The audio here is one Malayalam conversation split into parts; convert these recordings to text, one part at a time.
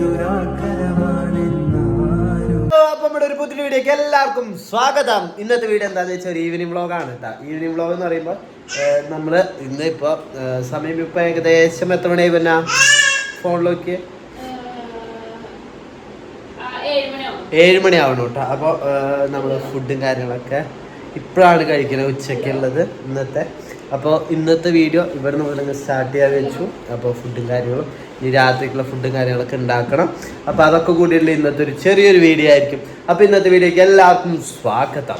അപ്പൊ നമ്മുടെ ഒരു പുതിയ വീഡിയോക്ക് എല്ലാവർക്കും സ്വാഗതം. ഇന്നത്തെ വീഡിയോ എന്താണെന്ന് വെച്ചാൽ ഒരു ഈവനിങ് വ്ളോഗാണ് കേട്ടോ. ഈവനിങ് വ്ളോഗ് എന്ന് പറയുമ്പോൾ നമ്മള് ഇന്ന് ഇപ്പോൾ സമയം ഇപ്പോൾ ഏകദേശം എത്ര മണിയായി പിന്നെ ഫോണിലേക്ക് 7 മണിയാവണം കേട്ടോ. അപ്പോൾ നമ്മൾ ഫുഡും കാര്യങ്ങളൊക്കെ ഇപ്പോഴാണ് കഴിക്കുന്നത്, ഉച്ചയ്ക്കുള്ളത് ഇന്നത്തെ. അപ്പോൾ ഇന്നത്തെ വീഡിയോ ഇവിടെ നിന്ന് സ്റ്റാർട്ട് ചെയ്യാൻ വെച്ചു. അപ്പോൾ ഫുഡും കാര്യങ്ങളും ഈ രാത്രിക്കുള്ള ഫുഡും കാര്യങ്ങളൊക്കെ ഉണ്ടാക്കണം. അപ്പോൾ അതൊക്കെ കൂടിയുള്ള ഇന്നത്തെ ഒരു ചെറിയൊരു വീഡിയോ ആയിരിക്കും. അപ്പോൾ ഇന്നത്തെ വീഡിയോക്ക് എല്ലാവർക്കും സ്വാഗതം.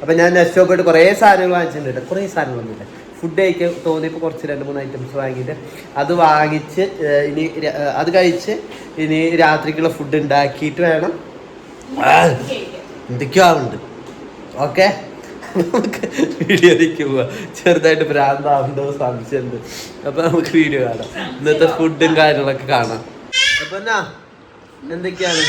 അപ്പോൾ ഞാൻ നെക്സ്റ്റ് പോയിട്ട് കുറേ സാധനങ്ങൾ വാങ്ങിച്ചിട്ടുണ്ട്. കുറേ സാധനങ്ങളൊന്നുമില്ല, ഫുഡ് കഴിക്കാൻ തോന്നിയപ്പോൾ കുറച്ച് 2-3 ഐറ്റംസ് വാങ്ങിയിട്ട് അത് വാങ്ങിച്ച് ഇനി അത് കഴിച്ച് ഇനി രാത്രിക്കുള്ള ഫുഡ് ഉണ്ടാക്കിയിട്ട് വേണം എന്തൊക്കെയോ ആവുന്നുണ്ട്. ഓക്കെ, നമുക്ക് വീഡിയോയിലേക്ക് പോവാം. ചെറുതായിട്ട് ഭ്രാന്താവുണ്ടോ സംശയമുണ്ട്. അപ്പൊ നമുക്ക് വീഡിയോ കാണാം, ഇന്നത്തെ ഫുഡും കാര്യങ്ങളൊക്കെ കാണാം. അപ്പൊ എന്നാ എന്തൊക്കെയാണ്?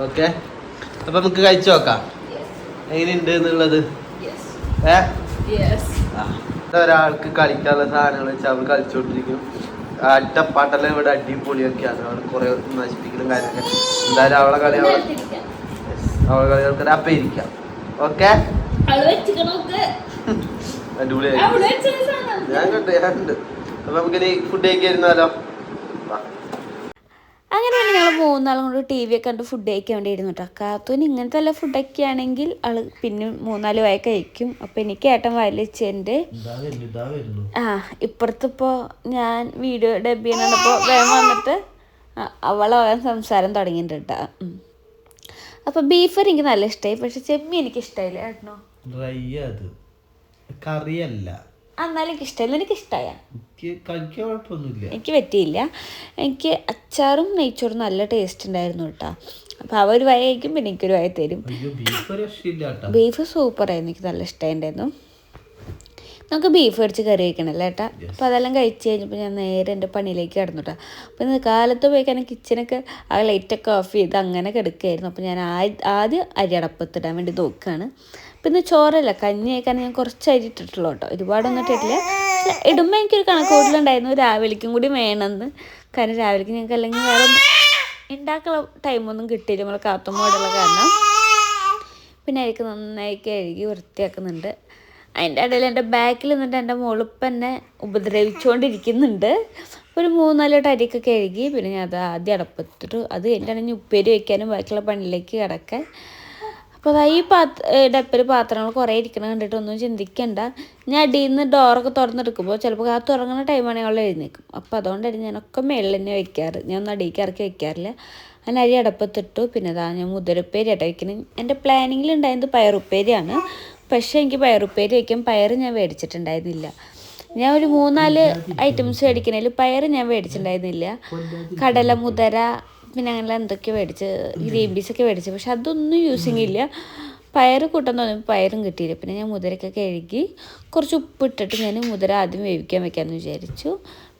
ഓക്കെ, അപ്പൊ നമുക്ക് കഴിച്ചു നോക്കാം എങ്ങനെയുണ്ട് എന്നുള്ളത്. ഒരാൾക്ക് കളിക്കാനുള്ള സാധനങ്ങൾ വെച്ചാൽ അവൾ കളിച്ചോണ്ടിരിക്കും. അട്ടപ്പാട്ടെല്ലാം ഇവിടെ അടിപൊളിയൊക്കെയാണ്. അവൾ കുറെ നശിപ്പിക്കലും കാര്യമൊക്കെ. എന്തായാലും അവളെ കളി അവൾക്കാരെ അപ്പം ഇരിക്കാം. ഓക്കെ, അടിപൊളിയായി. ഞാൻ കണ്ട്. അപ്പൊ നമുക്കിനി ഫുഡ് കഴിക്കായിരുന്നാലോ? അങ്ങനെ പിന്നെ ഞങ്ങൾ 3 നാളും കൊണ്ട് TV ഒക്കെ കണ്ട് ഫുഡ് കഴിക്കാൻ വേണ്ടിയിരുന്നു കേട്ടോ. കാത്തൂന് ഇങ്ങനത്തെ വല്ല ഫുഡൊക്കെ ആണെങ്കിൽ ആള് പിന്നെ 3-4 വായ കഴിക്കും. അപ്പം എനിക്ക് ഏട്ടൻ വലിച്ചെൻ്റെ ഇപ്പുറത്തിപ്പോൾ ഞാൻ വീഡിയോ ഡബ് ചെയ്യുന്നുണ്ടപ്പോൾ വേഗം വന്നിട്ട് അവളെ സംസാരം തുടങ്ങിയിട്ടുണ്ട് കേട്ടോ. അപ്പോൾ ബീഫ് എനിക്ക് നല്ല ഇഷ്ടമായി, പക്ഷെ ചെമ്മീൻ എനിക്ക് ഇഷ്ടമായില്ല ഏട്ടനോ. കറിയല്ല എന്നാലും എനിക്ക് ഇഷ്ടമല്ല. എനിക്ക് ഇഷ്ടമായ, എനിക്ക് പറ്റിയില്ല. എനിക്ക് അച്ചാറും നെയ്ച്ചോറും നല്ല ടേസ്റ്റ് ഉണ്ടായിരുന്നു കേട്ടോ. അപ്പോൾ അവർ വായ കഴിക്കും, പിന്നെ എനിക്കൊരു വായ തരും. ബീഫ് സൂപ്പറായിരുന്നു, എനിക്ക് നല്ല ഇഷ്ടമായിട്ടുണ്ടായിരുന്നു. നമുക്ക് ബീഫ് മേടിച്ച് കറി വയ്ക്കണമല്ലോ ഏട്ടാ. അപ്പോൾ അതെല്ലാം കഴിച്ച് കഴിഞ്ഞപ്പോൾ ഞാൻ നേരെ എൻ്റെ പണിയിലേക്ക് കിടന്നു കേട്ടോ. അപ്പോൾ ഇന്ന് കാലത്ത് പോയിക്കാൻ കിച്ചനൊക്കെ ആ ലൈറ്റൊക്കെ ഓഫ് ചെയ്ത് അങ്ങനെ കിടക്കുകയായിരുന്നു. അപ്പോൾ ഞാൻ ആദ്യം അരി അടപ്പത്തിടാൻ വേണ്ടി നോക്കുകയാണ്. പിന്നെ ചോറല്ല, കഞ്ഞി കഴിക്കാൻ ഞാൻ കുറച്ച് അരി ഇട്ടിട്ടുള്ളൂ കേട്ടോ, ഒരുപാടൊന്നും ഇട്ടിട്ടില്ല. പക്ഷെ ഇടുമ്പോൾ എനിക്കൊരു കണക്കൂട്ടിലുണ്ടായിരുന്നു രാവിലേക്കും കൂടി വേണമെന്ന്. കാരണം രാവിലേക്ക് ഞങ്ങൾക്ക് അല്ലെങ്കിൽ വേറെ ഉണ്ടാക്കാനുള്ള ടൈമൊന്നും കിട്ടിയില്ല, നമ്മൾ കാത്തുമ്പോഴുള്ള കാരണം. പിന്നെ അരിക്ക് നന്നായി കഴുകി വൃത്തിയാക്കുന്നുണ്ട്. അതിൻ്റെ ഇടയിൽ എൻ്റെ ബാക്കിൽ നിന്നിട്ട് എൻ്റെ മോളിപ്പം എന്നെ ഉപദ്രവിച്ചുകൊണ്ടിരിക്കുന്നുണ്ട്. ഒരു 3-4 അരിയൊക്കെ കഴുകി പിന്നെ ഞാൻ അത് ആദ്യം അടപ്പത്തിട്ടു. അത് കഴിഞ്ഞിട്ടാണ് ഉപ്പേരി വയ്ക്കാനും ബാക്കിയുള്ള പണിയിലേക്ക് കിടക്കാൻ. അപ്പോൾ ഈ ഡപ്പയിൽ പാത്രങ്ങൾ കുറേ ഇരിക്കണം കണ്ടിട്ട് ഒന്നും ചിന്തിക്കണ്ട. ഞാൻ അടിയിൽ നിന്ന് ഡോറൊക്കെ തുറന്നെടുക്കുമ്പോൾ ചിലപ്പോൾ കാത്ത് തുറങ്ങുന്ന ടൈമാണെങ്കിൽ അവൾ എഴുന്നേക്കും. അപ്പോൾ അതുകൊണ്ടായിരുന്നു ഞാനൊക്കെ മേളിൽ തന്നെ വയ്ക്കാറ്, ഞാൻ ഒന്നും അടിയിലേക്ക് ഇറക്കി വയ്ക്കാറില്ല. അങ്ങനെ അരി അടപ്പത്തിട്ടു. പിന്നെ അതാ ഞാൻ മുതിരപ്പേരി ആയിട്ട് വയ്ക്കണം. എൻ്റെ പ്ലാനിങ്ങിലുണ്ടായത് പയറുപ്പേരിയാണ്, പക്ഷേ എനിക്ക് പയറുപ്പേരി വയ്ക്കാൻ പയർ ഞാൻ മേടിച്ചിട്ടുണ്ടായിരുന്നില്ല. ഞാൻ ഒരു 3-4 ഐറ്റംസ് മേടിക്കണേൽ പയർ ഞാൻ മേടിച്ചിട്ടുണ്ടായിരുന്നില്ല. കടല, മുതിര, പിന്നെ അങ്ങനെ എന്തൊക്കെയോ മേടിച്ച്, ഗ്രീൻ പീസൊക്കെ മേടിച്ചു. പക്ഷെ അതൊന്നും യൂസിങ് ഇല്ല. പയർ കൂട്ടാൻ തോന്നുമ്പോൾ പയറും കിട്ടിയില്ല. പിന്നെ ഞാൻ മുതിരയൊക്കെ കഴുകി കുറച്ച് ഉപ്പിട്ടിട്ട് ഞാൻ മുതിര ആദ്യം വേവിക്കാൻ വെക്കാമെന്ന് വിചാരിച്ചു.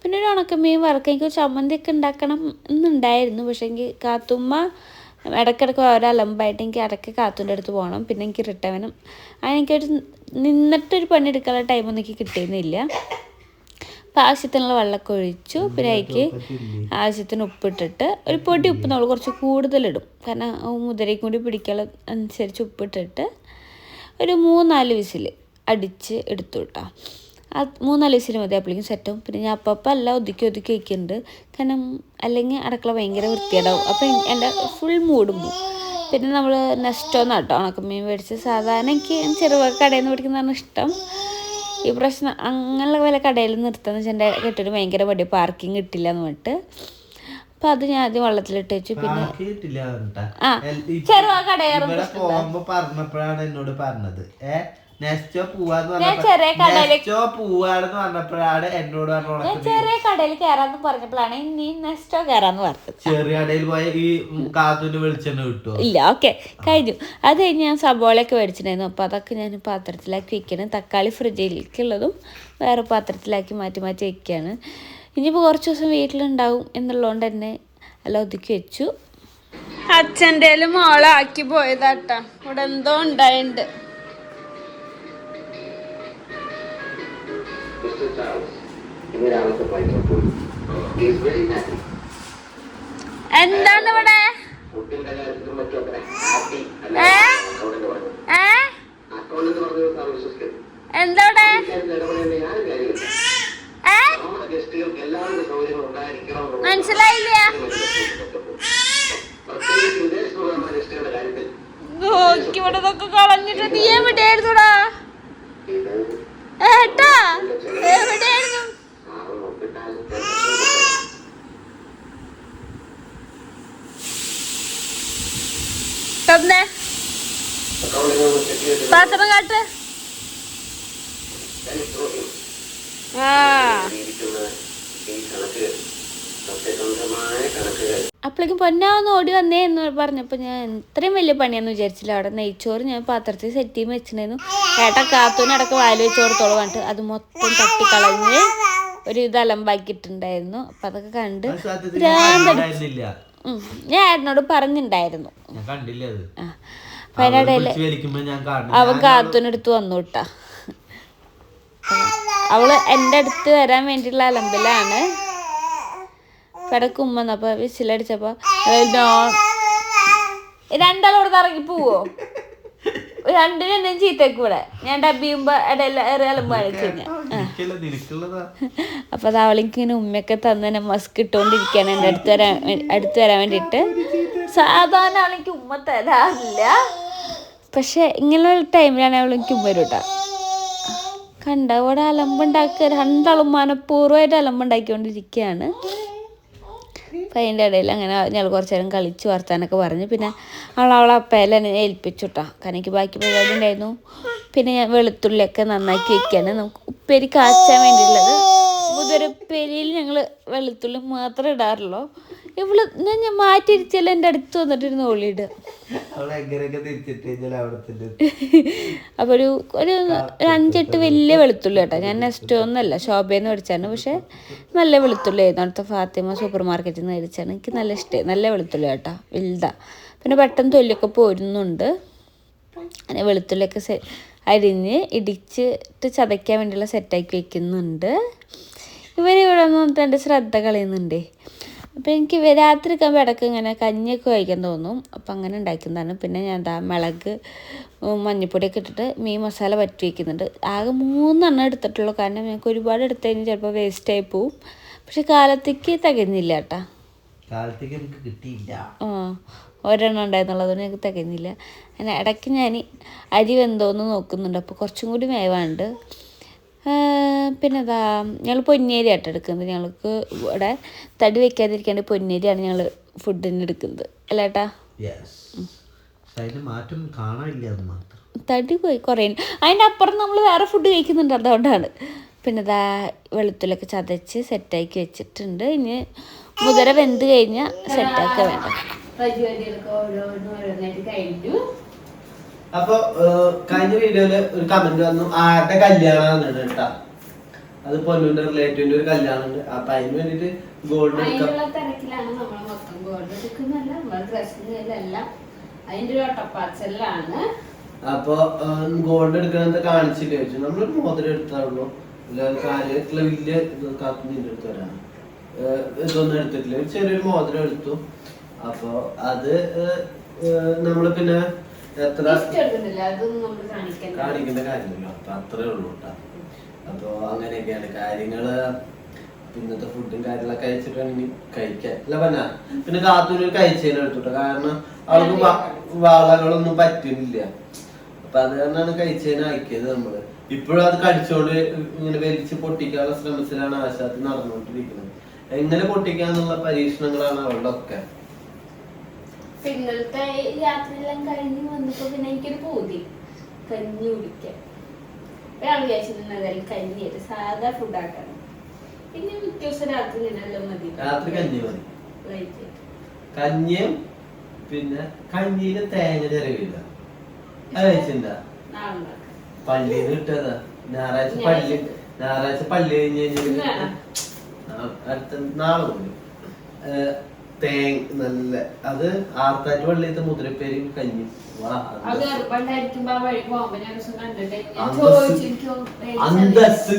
പിന്നെ ഒരു ഉണക്കമീൻ വറുക്കാൻ എനിക്ക് ഒരു ചമ്മന്തിയൊക്കെ ഉണ്ടാക്കണം എന്നുണ്ടായിരുന്നു. പക്ഷേ എനിക്ക് കാത്തുമ്മ ഇടയ്ക്കിടയ്ക്ക് ഓരോ അലമ്പായിട്ട് എനിക്ക് ഇടയ്ക്ക് കാത്തൂൻ്റെ അടുത്ത് പോകണം, പിന്നെ എനിക്ക് റിട്ടേൺ വേണം. അങ്ങനെ എനിക്കൊരു നിന്നിട്ടൊരു പണി എടുക്കാനുള്ള ടൈമൊന്നും എനിക്ക് കിട്ടിയിരുന്നില്ല. അപ്പോൾ ആവശ്യത്തിനുള്ള വെള്ളമൊക്കെ ഒഴിച്ചു. പിന്നെ അതിലേക്ക് ആവശ്യത്തിന് ഉപ്പിട്ടിട്ട്, ഒരു പൊടി ഉപ്പ് നമ്മൾ കുറച്ച് കൂടുതലിടും, കാരണം മുതിരയും കൂടി പിടിക്കാനുള്ള അനുസരിച്ച് ഉപ്പിട്ടിട്ട് ഒരു 3-4 വിസിൽ അടിച്ച് എടുത്തു കേട്ടോ. ആ 3-4 വിസിൽ മതി, അപ്പോഴേക്കും സെറ്റാവും. പിന്നെ ഞാൻ അപ്പം എല്ലാം ഒതുക്കി വയ്ക്കുന്നുണ്ട്, കാരണം അല്ലെങ്കിൽ അടുക്കള ഭയങ്കര വൃത്തിയേടാവും. അപ്പം എൻ്റെ ഫുൾ മൂടും പോവും. പിന്നെ നമ്മൾ നെസ്റ്റോന്ന് കേട്ടോ ഉണക്കമീൻ മേടിച്ച്. സാധാരണ എനിക്ക് ചെറുപ കടയിൽ നിന്ന് മേടിക്കുന്നതാണ് ഇഷ്ടം. ഈ പ്രശ്നം അങ്ങനെയുള്ള വല്ല കടയിൽ നിർത്തുന്ന വെച്ചാൽ എൻ്റെ കെട്ടിട്ട് ഭയങ്കര മടി, പാർക്കിംഗ് കിട്ടില്ല എന്ന് പറഞ്ഞിട്ട്. അപ്പം അത് ഞാൻ ആദ്യം വെള്ളത്തിലിട്ട് വെച്ചു. പിന്നെ ചെറുപ കടയിൽ പറഞ്ഞപ്പോഴാണ് എന്നോട് പറഞ്ഞത് നെസ്റ്റോ ചെറിയ കടയിൽ കയറാന്ന് പറഞ്ഞപ്പോഴാണ് നീ നെസ്റ്റോ കയറാന്ന് പറഞ്ഞത്. ചെറിയ കടയിൽ പോയ ഈ കാത്തൂന്റെ വെളിച്ചെണ്ണ കിട്ടുമോ? ഇല്ല. ഓക്കെ, കഴിഞ്ഞു. അത് കഴിഞ്ഞ് ഞാൻ സബോളയൊക്കെ മേടിച്ചിട്ടുണ്ടായിരുന്നു. അപ്പോൾ അതൊക്കെ ഞാൻ പാത്രത്തിലാക്കി വെക്കണം. തക്കാളി ഫ്രിഡ്ജിലേക്കുള്ളതും വേറെ പാത്രത്തിലാക്കി മാറ്റി വെക്കുകയാണ്. ഇനിയിപ്പോൾ കുറച്ച് ദിവസം വീട്ടിലുണ്ടാവും എന്നുള്ളതുകൊണ്ട് തന്നെ എല്ലാം ഒതുക്കി വെച്ചു. അച്ഛൻ്റെ മോളാക്കി പോയതാട്ടാ. ഇവിടെ എന്തോ ഉണ്ടായിട്ടുണ്ട്. എന്താണ് ഇവിടെ? എന്തോടെ മനസ്സിലായില്ല. ഇവിടെ ഇതൊക്കെ കളഞ്ഞിട്ട് നീ എവിടെയായിരുന്നുടാ ഏട്ടാ? എവിടെയായിരുന്നു? തന്നെ പാത്രം കാട്ട്. അപ്പോഴേക്കും പൊന്നാവൊന്ന് ഓടി വന്നേ എന്ന് പറഞ്ഞപ്പോൾ ഞാൻ ഇത്രയും വലിയ പണിയാന്ന് വിചാരിച്ചില്ല. അവിടെ നെയ്ച്ചോറ് ഞാൻ പാത്രത്തിൽ സെറ്റ് ചെയ്യുമ്പോൾ വെച്ചിട്ടുണ്ടായിരുന്നു. ഏട്ടാ കാത്തൂനടക്കം വായിൽ വെച്ച് കൊടുത്തോളം കണ്ടിട്ട് അത് മൊത്തം തട്ടിക്കളഞ്ഞ് ഒരു ഇത് അലമ്പാക്കിയിട്ടുണ്ടായിരുന്നു. അപ്പം അതൊക്കെ കണ്ട് ഞാൻ ഏട്ടനോട് പറഞ്ഞിട്ടുണ്ടായിരുന്നു. അപ്പം അതിനിടയിൽ അവൻ കാത്തൂനെടുത്ത് വന്നു കേട്ടാ. അവള് എൻ്റെ അടുത്ത് വരാൻ വേണ്ടിയിട്ടുള്ള അലമ്പിലാണ്. കിടക്ക് ഉമ്മ വന്നപ്പോൾ വിസിലടിച്ചപ്പോൾ രണ്ടാളോട് ഇറങ്ങി പോവോ? രണ്ടിനും എന്തെങ്കിലും ചീത്തേക്ക് ഇവിടെ ഞാൻ ഡബിയുമ്പോൾ ഇടയിൽ അലമ്പ് കാണിച്ചു കഴിഞ്ഞാൽ. അപ്പോൾ അത് അവളിങ്ങനെ ഉമ്മയൊക്കെ തന്നെ മസ്ക് ഇട്ടുകൊണ്ടിരിക്കുകയാണ് എൻ്റെ അടുത്ത് വരാൻ വേണ്ടിയിട്ട്. സാധാരണ അവളെനിക്ക് ഉമ്മ തരാറില്ല, പക്ഷെ ഇങ്ങനെയുള്ള ടൈമിലാണ് അവളെനിക്ക് ഉമ്മ വരും കേട്ടോ. കണ്ട അവിടെ അലമ്പുണ്ടാക്കുക, രണ്ടാളും മനഃപൂർവ്വമായിട്ട് അലമ്പുണ്ടാക്കിക്കൊണ്ടിരിക്കുകയാണ്. അപ്പം അതിൻ്റെ ഇടയിൽ അങ്ങനെ ഞങ്ങൾ കുറച്ച് നേരം കളിച്ച് വർത്താനൊക്കെ പറഞ്ഞ് പിന്നെ അവളെ അപ്പേലെ എന്നെ ഏൽപ്പിച്ചു കേട്ടോ. കാരണം എനിക്ക് ബാക്കി പരിപാടി ഉണ്ടായിരുന്നു. പിന്നെ ഞാൻ വെളുത്തുള്ളിയൊക്കെ നന്നാക്കി വെക്കുകയാണ്. നമുക്ക് ഉപ്പേരി കാച്ചാൻ വേണ്ടിയുള്ളത്. മുതിരപ്പേരിയിൽ ഞങ്ങൾ വെളുത്തുള്ളി മാത്രമേ ഇടാറുള്ളൂ. ഇവള് ഞാൻ മാറ്റിരിച്ചാലും എൻ്റെ അടുത്ത് വന്നിട്ടിരുന്ന് ഓളിയിടുക. അപ്പോൾ ഒരു 5-8 വലിയ വെളുത്തുള്ളി കേട്ടോ. ഞാൻ നെക്സ്റ്റ് ഒന്നല്ല ശോഭയെന്ന് മേടിച്ചാണ്, പക്ഷെ നല്ല വെളുത്തുള്ളി ആയിരുന്നു. അടുത്ത ഫാത്തിമ സൂപ്പർ മാർക്കറ്റിൽ നിന്ന് മേടിച്ചാണ്. എനിക്ക് നല്ല ഇഷ്ടമായി, നല്ല വെളുത്തുള്ളി കേട്ടോ, വലുതാ. പിന്നെ പെട്ടെന്ന് തൊലിയൊക്കെ പോരുന്നുണ്ട്. അങ്ങനെ വെളുത്തുള്ളിയൊക്കെ അരിഞ്ഞ് ഇടിച്ചിട്ട് ചതയ്ക്കാൻ വേണ്ടിയുള്ള സെറ്റാക്കി വെക്കുന്നുണ്ട്. ഇവരിവിടെ വന്നിട്ട് എൻ്റെ ശ്രദ്ധ കളയുന്നുണ്ടേ. അപ്പോൾ എനിക്ക് രാത്രി ഒക്കെ ഇടയ്ക്ക് ഇങ്ങനെ കഞ്ഞിയൊക്കെ കഴിക്കാൻ തോന്നും. അപ്പം അങ്ങനെ ഉണ്ടാക്കുന്നതാണ്. പിന്നെ ഞാൻ മുളക് മഞ്ഞൾപ്പൊടിയൊക്കെ ഇട്ടിട്ട് മീൻ മസാല പറ്റി വയ്ക്കുന്നുണ്ട്. ആകെ 3 എണ്ണം എടുത്തിട്ടുള്ളൂ. കാരണം ഞങ്ങൾക്ക് ഒരുപാട് എടുത്തു കഴിഞ്ഞാൽ ചിലപ്പോൾ വേസ്റ്റായി പോവും. പക്ഷെ കാലത്തേക്ക് തികഞ്ഞില്ല കേട്ടോ. ഒരെണ്ണം ഉണ്ടായിരുന്നുള്ളത് ഞങ്ങൾക്ക് തികഞ്ഞില്ല. അങ്ങനെ ഇടയ്ക്ക് ഞാൻ അരി വെന്തോന്ന് നോക്കുന്നുണ്ട്. അപ്പോൾ കുറച്ചും കൂടി വേവാണ്ട്. പിന്നെ അതാ ഞങ്ങൾ പൊന്നേരി ആയിട്ട് എടുക്കുന്നത്. ഞങ്ങൾക്ക് ഇവിടെ തടി വെക്കാതിരിക്കാണ്ട് പൊന്നേരിയാണ് ഞങ്ങൾ ഫുഡിന് എടുക്കുന്നത് അല്ല ഏട്ടാ? തടി പോയി കുറേ. അതിൻ്റെ അപ്പുറം നമ്മൾ വേറെ ഫുഡ് കഴിക്കുന്നുണ്ട്, അതുകൊണ്ടാണ്. പിന്നെ ഇതാ വെളുത്തുള്ളിയൊക്കെ ചതച്ച് സെറ്റാക്കി വെച്ചിട്ടുണ്ട്. ഇനി മുതിര വെന്ത് കഴിഞ്ഞാൽ സെറ്റാക്കുക വേണ്ട. പരിപാടികളൊക്കെ ഓരോന്നായിട്ട് കഴിഞ്ഞു. അപ്പൊ കഴിഞ്ഞ വീഡിയോയില് ഒരു കമന്റ് വന്നു, ആരുടെ കല്യാണമാണ് കേട്ടാ. അത് പൊന്നുവിന്റെ റിലേറ്റീവിന്റെ ഒരു കല്യാണം ഉണ്ട്. അപ്പൊ അതിന് വേണ്ടിട്ട് ഗോൾഡ് തിരക്കിലാണ് നമ്മൾ മൊത്തം. ഗോൾഡ് എടുക്കുന്നല്ല, അതിന്റെ ഒരു ഒട്ടപ്പാച്ചലാണ്. അപ്പൊ ഗോൾഡ് എടുക്കണത് കാണിച്ചിട്ട് ചോദിച്ചു. നമ്മളൊരു മോതിരം എടുത്താറുള്ളൂ, കാര്യമായിട്ടുള്ള വലിയ കാത്തുനിന്റെ അടുത്ത് വരാണ്. ഇതൊന്നും എടുത്തിട്ടില്ല, ചെറിയൊരു മോതിരം എടുത്തു. അപ്പൊ അത് നമ്മള് പിന്നെ എത്ര കാണിക്കേണ്ട കാര്യമില്ല. അപ്പൊ അത്രേ ഉള്ളൂ കേട്ടോ. അപ്പൊ അങ്ങനെയൊക്കെയാണ് കാര്യങ്ങള്. ഇന്നത്തെ ഫുഡും കാര്യങ്ങളൊക്കെ കഴിച്ചിട്ട് വേണമെങ്കിൽ കഴിക്കാൻ അല്ല പറഞ്ഞ. പിന്നെ കാത്തൂര് കഴിച്ചതിന് എടുത്തുട്ടോ, കാരണം അവൾക്ക് വളകളൊന്നും പറ്റുന്നില്ല. അപ്പൊ അത് കാരണമാണ് കഴിച്ചതിന് ആക്കിയത് നമ്മള്. ഇപ്പോഴും അത് കടിച്ചോണ്ട് ഇങ്ങനെ വലിച്ച് പൊട്ടിക്കാനുള്ള ശ്രമത്തിലാണ് ആശാത്തി നടന്നുകൊണ്ടിരിക്കുന്നത്. എങ്ങനെ പൊട്ടിക്കാന്നുള്ള പരീക്ഷണങ്ങളാണ് അവളുടെ ഒക്കെ. ഇന്നലത്തെ യാത്രയെല്ലാം കഴിഞ്ഞ് വന്നപ്പോ പിന്നെ എനിക്കൊരു പൂതി കഞ്ഞി കുടിക്കാൻ. ഒരാൾ വിചാരിച്ചിട്ടുണ്ടെങ്കിൽ കഞ്ഞിയായിട്ട് സാധാ ഫുഡാക്കാണ്. പിന്നെ മിക്ക ദിവസം രാത്രി ഇങ്ങനെല്ലാം മതി. രാത്രി കഞ്ഞി മതി. കഞ്ഞിയും പിന്നെ കഞ്ഞിയില് തേങ്ങ ചെറിയില്ല. അത് വെച്ചിട്ടുണ്ടാ പള്ളിന്ന് കിട്ടതാ. ഞായറാഴ്ച പള്ളി കഴിഞ്ഞ് കഴിഞ്ഞാൽ അടുത്ത നാളെ പോലും തേങ്ങ നല്ല അത് ആർത്താറ്റ് പള്ളിയത്തെ മുതിരപ്പേര് കഞ്ഞി. അന്തസ്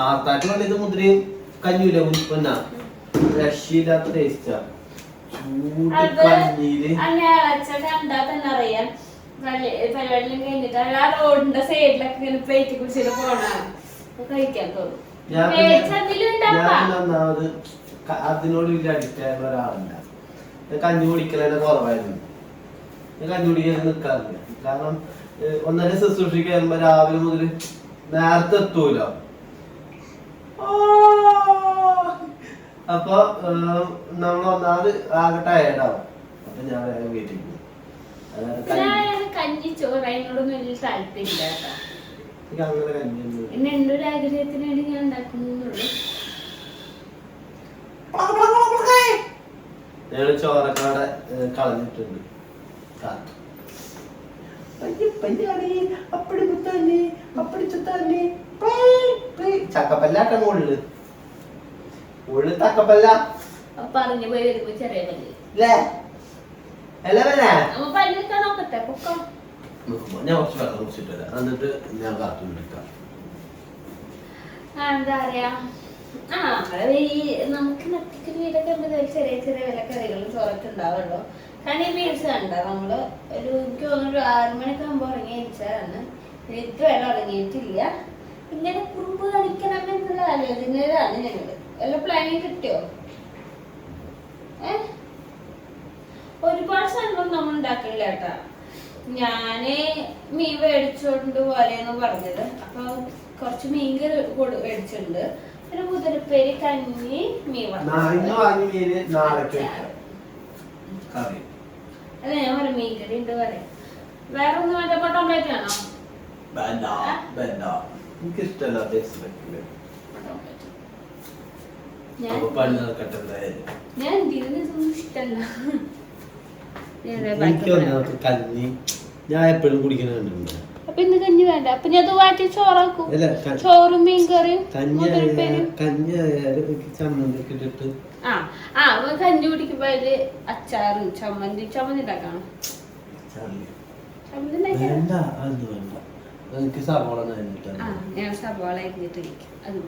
ആത്താട്ട് കണ്ടത് മുദ്രയും കഞ്ഞൂല ഉൽപ്പന്ന രക്ഷയില്ലാത്ത ടേസ്റ്റാ. ചൂട് കഞ്ഞീര് അറിയാം. പരിപാടിയും കഴിഞ്ഞിട്ട് ആ റോഡിന്റെ സൈഡിലൊക്കെ ഇങ്ങനെ പ്ലേറ്റ് കുടിച്ചിട്ട് പോണാണ് കഴിക്കാൻ തോന്നും. ഒന്നാമത് അതിനോട് വലിയ അഡിക്റ്റ് ആയ ഒരാളല്ല. കഞ്ഞി കുടിക്കലന്നെ കുറവായിരുന്നു. കഞ്ഞി കുടിക്കാൻ നിൽക്കാറില്ല. കാരണം ഒന്നര ശുശ്രൂഷയ്ക്ക് വരുമ്പോ രാവിലെ മുതൽ നേരത്തെ എത്തൂല. അപ്പൊ നമ്മൾ ഒന്നാമത് ആകെ ടയേർഡാവും. അപ്പൊ ഞാൻ വേഗം വീട്ടിൽ പോകും. കഞ്ഞി ചോറ് അതിനോടൊന്നും വലിയ താല്പര്യമില്ല കേട്ടോ. അങ്ങനെ കഞ്ഞിയൊന്നും പിന്നെ എന്റെ ഒരു ആഗ്രഹത്തിന് വേണ്ടി ഞാൻ ഉണ്ടാക്കുന്നുള്ളൂ. ഞങ്ങള് ചോറക്കാടെ കളഞ്ഞിട്ടുണ്ട്. ചക്കപ്പല്ലാട്ട ഉള്ളു ഉള്ളു തക്കപ്പല്ല പറഞ്ഞു പോയി വരുമ്പോ ചെറിയ പല്ല് പല്ലിക്കാൻ നോക്കട്ടെ പൊക്കം. ഞാൻ കുറച്ച് വെള്ളം കുടിച്ചിട്ട് വരാം. എന്നിട്ട് ഞാൻ കാത്തു നിൽക്കാം. എന്താ പറയാ, ഈ നമുക്ക് നട്ടിക്കുന്ന വീടൊക്കെ ചെറിയ ചെറിയ വിലക്കറികളും ചോറൊക്കെ ഉണ്ടാവുള്ളൂ. കാരണം ഈ മീൽസ് കണ്ട നമ്മള് എനിക്ക് തോന്നുന്നു 6 മണിക്ക് ആകുമ്പോ ഉറങ്ങി കഴിച്ചാലാണ്. ഇതുവരെ ഉറങ്ങിയിട്ടില്ല. ഇങ്ങനെ കുറുമ്പ് കളിക്കണം എന്നുള്ള ആലോചനയിലാണ് ഞങ്ങള്. വല്ല പ്ലാനിങ് കിട്ടിയോ? ഒരുപാട് സാധനങ്ങളൊന്നും നമ്മൾ ഉണ്ടാക്കില്ല കേട്ടാ. ഞാന് മീൻ മേടിച്ചോണ്ട് പോലെയെന്ന് പറഞ്ഞത്. അപ്പൊ കുറച്ച് മീൻ മേടിച്ചിട്ടുണ്ട്. പിന്നെ മുതിരപ്പേരി, കഞ്ഞി, മീൻ അല്ല ഞാൻ പറയാം മീൻ കറി ഉണ്ട് പറയാം. വേറെ ഒന്നും വേണ്ട. ടൊമാറ്റോ ആണോ? ഞാൻ ഇതിനൊന്നും ഇഷ്ടല്ല. ഞാൻ എപ്പോഴും കുടിക്കുന്നുണ്ട്. അപ്പൊ ഇന്ന് കഞ്ഞി വേണ്ട. അപ്പൊ ഞാൻ അത് വാട്ടി ചോറാക്കും. ചോറും മീൻ കറിയും കഞ്ഞി ചമ്മന്തി ഇട്ടിട്ട് കഞ്ഞി കുടിക്കുമ്പോ അതില് അച്ചാറ് ചമ്മന്തി ഉണ്ടാക്കണം. ഞാൻ സവാള അരിഞ്ഞിട്ട് അത്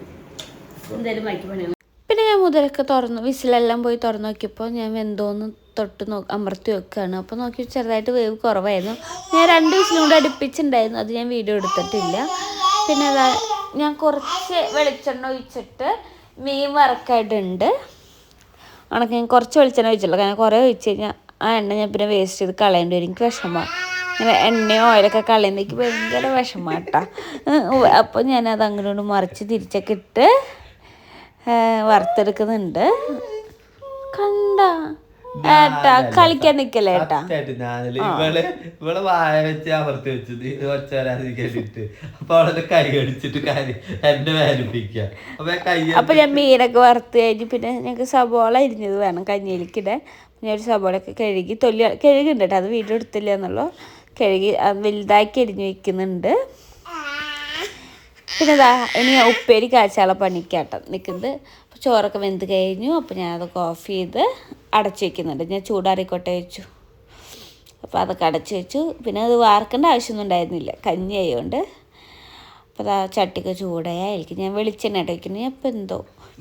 എന്തായാലും മാറ്റി പണിയാണ്. പിന്നെ ഞാൻ മുതലൊക്കെ തുറന്നു, വിസിലെല്ലാം പോയി തുറന്നു നോക്കിയപ്പോൾ ഞാൻ വെന്തോന്ന് തൊട്ട് അമർത്തി വെക്കുകയാണ്. അപ്പോൾ നോക്കി ചെറുതായിട്ട് വേവ് കുറവായിരുന്നു. ഞാൻ 2 വിസിലും കൂടെ അടുപ്പിച്ചിട്ടുണ്ടായിരുന്നു. അത് ഞാൻ വീഡിയോ എടുത്തിട്ടില്ല. പിന്നെ അതാ ഞാൻ കുറച്ച് വെളിച്ചെണ്ണ ഒഴിച്ചിട്ട് മീൻ വറക്കായിട്ടുണ്ട്. ഉണക്ക് ഞാൻ കുറച്ച് വെളിച്ചെണ്ണ ഒഴിച്ചുള്ളൂ. കാരണം കുറേ ഒഴിച്ച് കഴിഞ്ഞാൽ ആ എണ്ണ ഞാൻ പിന്നെ വേസ്റ്റ് ചെയ്ത് കളയേണ്ടി വരും. എനിക്ക് വിഷമമാണ്. ഇങ്ങനെ എണ്ണയോ ഓയിലൊക്കെ കളയുന്നേക്ക് ഭയങ്കര വിഷമമാണ് കേട്ടോ. അപ്പോൾ ഞാനത് അങ്ങോട്ട് മറിച്ച് തിരിച്ചൊക്കെ ഇട്ട് വറുത്തെടുക്കുന്നുണ്ട്. കണ്ട ഏട്ടാ കളിക്കാൻ നിക്കല്ലേ ഏട്ടാ. ഇവളെ വായ വെച്ച് അമർത്തി വെച്ചത് ഒച്ചരാതിരിക്കാനിട്ട്. അപ്പൊ അവളെ കൈ കടിച്ചിട്ട് എന്നെ വേദനിപ്പിക്ക. അപ്പൊ ഞാൻ മീനൊക്കെ വറുത്ത് കഴിഞ്ഞ് പിന്നെ ഞങ്ങൾക്ക് സബോള അരിഞ്ഞത് വേണം കഞ്ഞിയിലേക്കിടെ. ഞാൻ ഒരു സബോളയൊക്കെ കഴുകുന്നുണ്ട് കേട്ടോ. അത് വീഡിയോ എടുത്തില്ല എന്നുള്ളൂ. കഴുകി വലുതാക്കി അരിഞ്ഞ് വയ്ക്കുന്നുണ്ട്. പിന്നെ ഇതാ ഇനി ഉപ്പേരി കാച്ചാള പണിക്കാട്ടം നിൽക്കുന്നത്. അപ്പോൾ ചോറൊക്കെ വെന്ത് കഴിഞ്ഞു. അപ്പോൾ ഞാനതൊക്കെ ഓഫ് ചെയ്ത് അടച്ചു വയ്ക്കുന്നുണ്ട്. ഞാൻ ചൂടാറിക്കോട്ടെ വെച്ചു. അപ്പോൾ അതൊക്കെ അടച്ചു വെച്ചു. പിന്നെ അത് വാർക്കേണ്ട ആവശ്യമൊന്നും ഉണ്ടായിരുന്നില്ല, കഞ്ഞി ആയതുകൊണ്ട്. അപ്പോൾ അതാ ചട്ടിക്ക് ചൂടായായിരിക്കും. ഞാൻ വെളിച്ചെണ്ണ ഇട്ട് വയ്ക്കുന്നു. അപ്പോൾ എന്തോ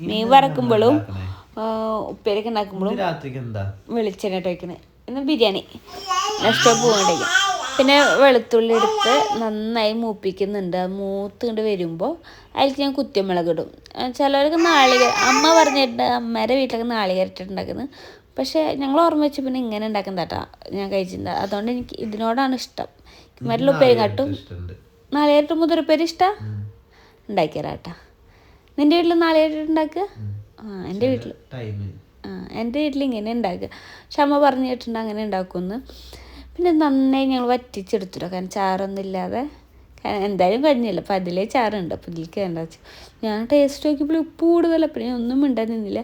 മീൻ വറക്കുമ്പോഴും ഉപ്പേരിയൊക്കെ ഉണ്ടാക്കുമ്പോഴും വെളിച്ചെണ്ണ ഇട്ട് വയ്ക്കുന്നത്. ഇന്ന് ബിരിയാണി നെക്സ്റ്റ് പോകണ്ടേക്കും. പിന്നെ വെളുത്തുള്ളി എടുത്ത് നന്നായി മൂപ്പിക്കുന്നുണ്ട്. മൂത്ത് കൊണ്ട് വരുമ്പോൾ അതിലേക്ക് ഞാൻ കുത്തിമുളക് ഇടും. ചിലവർക്ക് അമ്മ പറഞ്ഞിട്ട് അമ്മേരെ വീട്ടിലൊക്കെ നാളികേരട്ടുണ്ടാക്കുന്നത്. പക്ഷേ ഞങ്ങൾ ഓർമ്മ വെച്ച് പിന്നെ ഇങ്ങനെ ഉണ്ടാക്കുന്ന കേട്ടോ ഞാൻ കഴിച്ചിട്ടുണ്ട്. അതുകൊണ്ട് എനിക്ക് ഇതിനോടാണ് ഇഷ്ടം. മറ്റുള്ള ഉപ്പേരി കാട്ടും നാളികേരട്ട് മുതിരപ്പേരി ഇഷ്ടമാണ്. ഉണ്ടാക്കിയറാട്ടാ. നിൻ്റെ വീട്ടിൽ നാളികേരട്ട് ഉണ്ടാക്കുക? എൻ്റെ വീട്ടിൽ ഇങ്ങനെ ഉണ്ടാക്കുക. പക്ഷെ അമ്മ പറഞ്ഞു കേട്ടിട്ടുണ്ട് അങ്ങനെ ഉണ്ടാക്കുമെന്ന്. പിന്നെ നന്നായി ഞങ്ങൾ വറ്റിച്ചെടുത്തിട്ടോ. കാരണം ചാറൊന്നും ഇല്ലാതെ. എന്തായാലും കഴിഞ്ഞില്ല. അപ്പം അതിലേ ചാറുണ്ട്. അപ്പം ഇതിലേക്ക് വേണ്ട വെച്ചു. ഞാൻ ടേസ്റ്റ് നോക്കിയപ്പോൾ ഉപ്പ് കൂടുതലല്ല. പിന്നെ ഞാൻ ഒന്നും മിണ്ടാൻ നിന്നില്ല.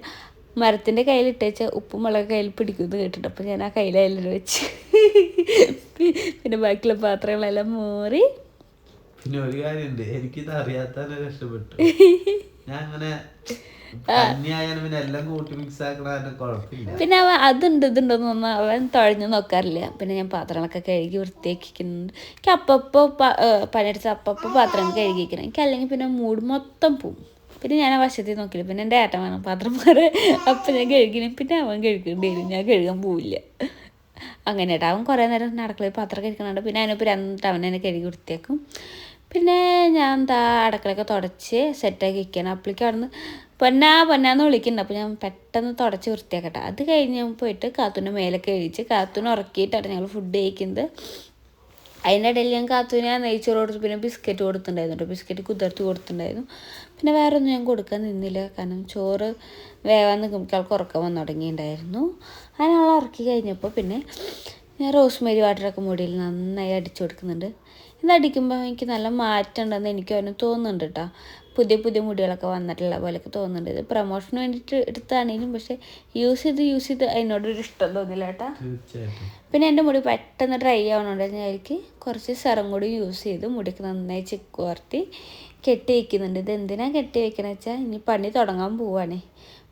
മരത്തിൻ്റെ കയ്യിലിട്ട് വെച്ചാൽ ഉപ്പും മുളക് കയ്യിൽ പിടിക്കുമെന്ന് കേട്ടിട്ട് അപ്പം ഞാൻ ആ കയ്യിലെല്ലാം വെച്ച് പിന്നെ ബാക്കിയുള്ള പാത്രങ്ങളെല്ലാം മോറി. പിന്നെ ഒരു കാര്യമുണ്ട്, എനിക്കിത് അറിയാത്തന്നെ രക്ഷപ്പെട്ടു. ഞാൻ അങ്ങനെ പിന്നെ അവൻ അതുണ്ട് ഇതുണ്ടെന്ന് അവൻ തുഴഞ്ഞു നോക്കാറില്ല. പിന്നെ ഞാൻ പാത്രങ്ങളൊക്കെ കഴുകി വൃത്തിയാക്കിക്കുന്നുണ്ട്. എനിക്ക് അപ്പപ്പോൾ പണിയെടുത്ത് അപ്പപ്പോൾ പാത്രങ്ങൾ കഴുകിക്കണം. എനിക്ക് അല്ലെങ്കിൽ പിന്നെ മൂഡ് മൊത്തം പോവും. പിന്നെ ഞാൻ ആ വശത്തിൽ നോക്കില്ല. പിന്നെ എൻ്റെ ഏട്ടൻ വേണം പാത്രം മാറി. അപ്പം ഞാൻ കഴുകണം. പിന്നെ അവൻ കഴുകേണ്ടി വരും. ഞാൻ കഴുകാൻ പോവില്ല. അങ്ങനെ ഏട്ടാ അവൻ കുറേ നേരം അടുക്കളയിൽ പാത്രം കഴിക്കണുണ്ട്. പിന്നെ അതിനിപ്പോൾ 2 തവണ തന്നെ കഴുകി വൃത്തിയാക്കും. പിന്നെ ഞാൻ അടുക്കളയൊക്കെ തുടച്ച് സെറ്റാക്കി വയ്ക്കണം. അപ്പോഴേക്കും അവിടെ നിന്ന് പൊന്നാന്ന് വിളിക്കുന്നുണ്ട്. അപ്പോൾ ഞാൻ പെട്ടെന്ന് തുടച്ച് വൃത്തിയാക്കട്ടെ. അത് കഴിഞ്ഞ് ഞാൻ പോയിട്ട് കാത്തൂൻ്റെ മേലൊക്കെ കഴിച്ച് കാത്തൂനെ ഉറക്കിയിട്ടാണ് ഞങ്ങൾ ഫുഡ് കഴിക്കുന്നത്. അതിൻ്റെ ഇടയിൽ ഞാൻ കാത്തൂന് നെയ്ച്ചോറ് കൊടുത്തു. പിന്നെ ബിസ്ക്കറ്റ് കൊടുത്തിട്ടുണ്ടായിരുന്നു കേട്ടോ. ബിസ്ക്കറ്റ് കുതിർത്ത് കൊടുത്തിട്ടുണ്ടായിരുന്നു. പിന്നെ വേറെ ഒന്നും ഞാൻ കൊടുക്കാൻ നിന്നില്ല. കാരണം ചോറ് വേവാൻ നിൽക്കുമ്പോൾ ആൾക്ക് ഉറക്കം വന്നു തുടങ്ങിയിട്ടുണ്ടായിരുന്നു. അങ്ങനെ അവളെ ഉറക്കി കഴിഞ്ഞപ്പോൾ പിന്നെ ഞാൻ റോസ്മേരി വാട്ടറൊക്കെ മുടിയിൽ നന്നായി അടിച്ചു കൊടുക്കുന്നുണ്ട്. ഇത് അടിക്കുമ്പോൾ എനിക്ക് നല്ല മാറ്റം ഉണ്ടെന്ന് എനിക്ക് അവന് തോന്നുന്നുണ്ട് കേട്ടോ. പുതിയ മുടികളൊക്കെ വന്നിട്ടുള്ള പോലെയൊക്കെ തോന്നുന്നുണ്ട്. ഇത് പ്രൊമോഷന് വേണ്ടിയിട്ട് എടുത്താണെങ്കിലും പക്ഷേ യൂസ് ചെയ്ത് അതിനോടൊരു ഇഷ്ടം തോന്നില്ല കേട്ടോ. പിന്നെ എൻ്റെ മുടി പെട്ടെന്ന് ഡ്രൈ ആവണോണ്ട് ഞാൻ എനിക്ക് കുറച്ച് സെറം കൂടി യൂസ് ചെയ്ത് മുടിക്ക് നന്നായി ചിക്ക് വർത്തി കെട്ടി വയ്ക്കുന്നുണ്ട്. ഇത് എന്തിനാണ് കെട്ടി വയ്ക്കണമെന്ന് വെച്ചാൽ ഇനി പണി തുടങ്ങാൻ പോവുകയാണേ.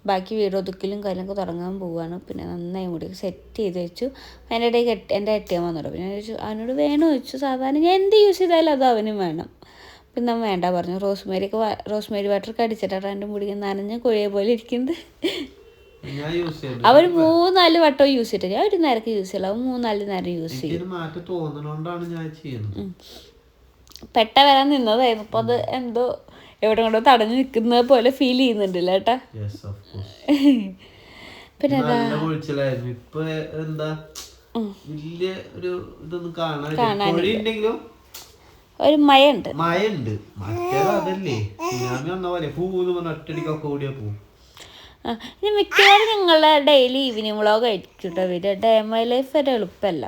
ബാക്കി വീടൊതുക്കലും കാര്യങ്ങളൊക്കെ തുടങ്ങാൻ പോവുകയാണ്. പിന്നെ നന്നായി മുടി സെറ്റ് ചെയ്ത് വെച്ചു. അതിൻ്റെ ഇടയിൽ എൻ്റെ കെട്ടിയാൻ വന്നോളൂ. പിന്നെ ചോദിച്ചു അവനോട് വേണോ ചോദിച്ചു. സാധാരണ ഞാൻ എന്ത് യൂസ് ചെയ്താലും അത് അവനും വേണം. പിന്നെ അവൻ വേണ്ട പറഞ്ഞു. റോസ്മേരി വാട്ടർ അടിച്ചിട്ടാണ് എൻ്റെ മുടി നനഞ്ഞ കുഴയെ പോലെ ഇരിക്കുന്നത്. അവർ 3-4 വട്ടം യൂസ് ചെയ്തിട്ട് ഞാൻ ഒരു നേരൊക്കെ യൂസ് ചെയ്യില്ല. അവൻ 3-4 നേരം യൂസ് ചെയ്യും. പെട്ട വരാൻ നിന്നതായിരുന്നു. അപ്പോൾ അത് എന്തോ എവിടെ കൊണ്ടോ തടഞ്ഞു നിൽക്കുന്നത് പോലെ ഫീൽ ചെയ്യുന്നുണ്ടല്ലോ ഏട്ടാ. പിന്നെ ഒരു മയുണ്ട്. ഇനി മിക്കവാറും ഞങ്ങളുടെ ഡെയിലി ഈവനിങ് വ്ളോഗ് ആയിരിക്കും കേട്ടോ. ഡേ മൈ ലൈഫ് ഒരു എളുപ്പമല്ല.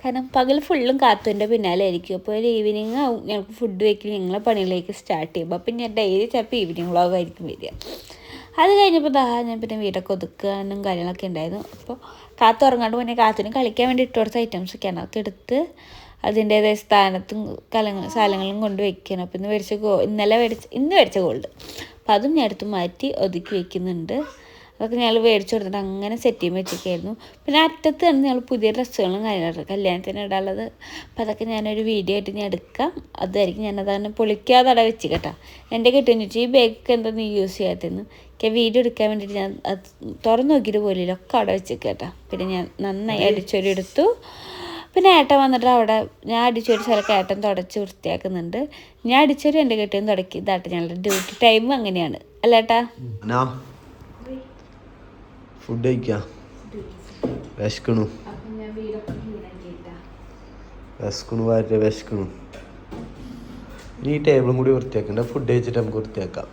കാരണം പകൽ ഫുള്ളും കാത്തുൻ്റെ പിന്നാലെ ആയിരിക്കും. അപ്പോൾ ഒരു ഈവനിങ് ആവും ഞങ്ങൾക്ക് ഫുഡ് വയ്ക്കൽ ഞങ്ങളെ പണികളിലേക്ക് സ്റ്റാർട്ട് ചെയ്യുമ്പോൾ. അപ്പം ഞാൻ ഡെയിലി ചിലപ്പോൾ ഈവനിങ് വ്ളോഗായിരിക്കും വരിക. അത് കഴിഞ്ഞപ്പോൾ ഞാൻ പിന്നെ വീടൊക്കെ ഒതുക്കാനും കാര്യങ്ങളൊക്കെ ഉണ്ടായിരുന്നു. അപ്പോൾ കാത്തു ഉറങ്ങാണ്ട് മുന്നേ കാത്തുന് കളിക്കാൻ വേണ്ടി ഇട്ട് കൊടുത്ത ഐറ്റംസൊക്കെയാണ് അതൊക്കെ എടുത്ത് അതിൻ്റേതായ സ്ഥാനത്തും സ്ഥലങ്ങളും കൊണ്ട് വയ്ക്കണം. അപ്പോൾ ഇന്ന് മേടിച്ച ഗോൾഡ് അപ്പോൾ അതും ഞാൻ എടുത്ത് മാറ്റി ഒതുക്കി വയ്ക്കുന്നുണ്ട്. അതൊക്കെ ഞങ്ങൾ മേടിച്ചു കൊടുത്തിട്ട് അങ്ങനെ സെറ്റ് ചെയ്യുമ്പോൾ വെച്ചൊക്കെയായിരുന്നു. പിന്നെ അറ്റത്ത് തന്നെ ഞങ്ങൾ പുതിയ ഡ്രസ്സുകളും കാര്യങ്ങളൊക്കെ കല്യാണത്തിന് ഇടാനുള്ളത്. അപ്പോൾ അതൊക്കെ ഞാനൊരു വീഡിയോ ആയിട്ട് ഞാൻ എടുക്കാം. അതായിരിക്കും ഞാനതാണ് പൊളിക്കാതെ അവിടെ വെച്ച് കേട്ടോ. എൻ്റെ കെട്ടിയെന്ന് വെച്ചാൽ ഈ ബാഗൊക്കെ എന്താ നീ യൂസ് ചെയ്യാത്തതെന്ന് എനിക്ക് വീഡിയോ എടുക്കാൻ വേണ്ടിയിട്ട് ഞാൻ അത് തുറന്നു നോക്കിയിട്ട് പോലില്ല. ഒക്കെ അവിടെ വെച്ച് കേട്ടോ. പിന്നെ ഞാൻ നന്നായി അടിച്ചൊരു എടുത്തു. പിന്നെ ഏട്ടൻ വന്നിട്ട് അവിടെ ഞാൻ അടിച്ചൊരു സ്ഥലമൊക്കെ ഏട്ടൻ തുടച്ച് വൃത്തിയാക്കുന്നുണ്ട്. ഞാൻ അടിച്ചൊരു എൻ്റെ കെട്ടിയും തുടക്കി. ഇതാട്ടെ ഞങ്ങളുടെ ഡ്യൂട്ടി ടൈം അങ്ങനെയാണ് അല്ല ഏട്ടാ. ഫുഡ് കഴിക്കാം. വിശക്കണു ഈ ടേബിളും കൂടി വൃത്തിയാക്കണ്ട. ഫുഡ് കഴിച്ചിട്ട് നമുക്ക് വൃത്തിയാക്കാം.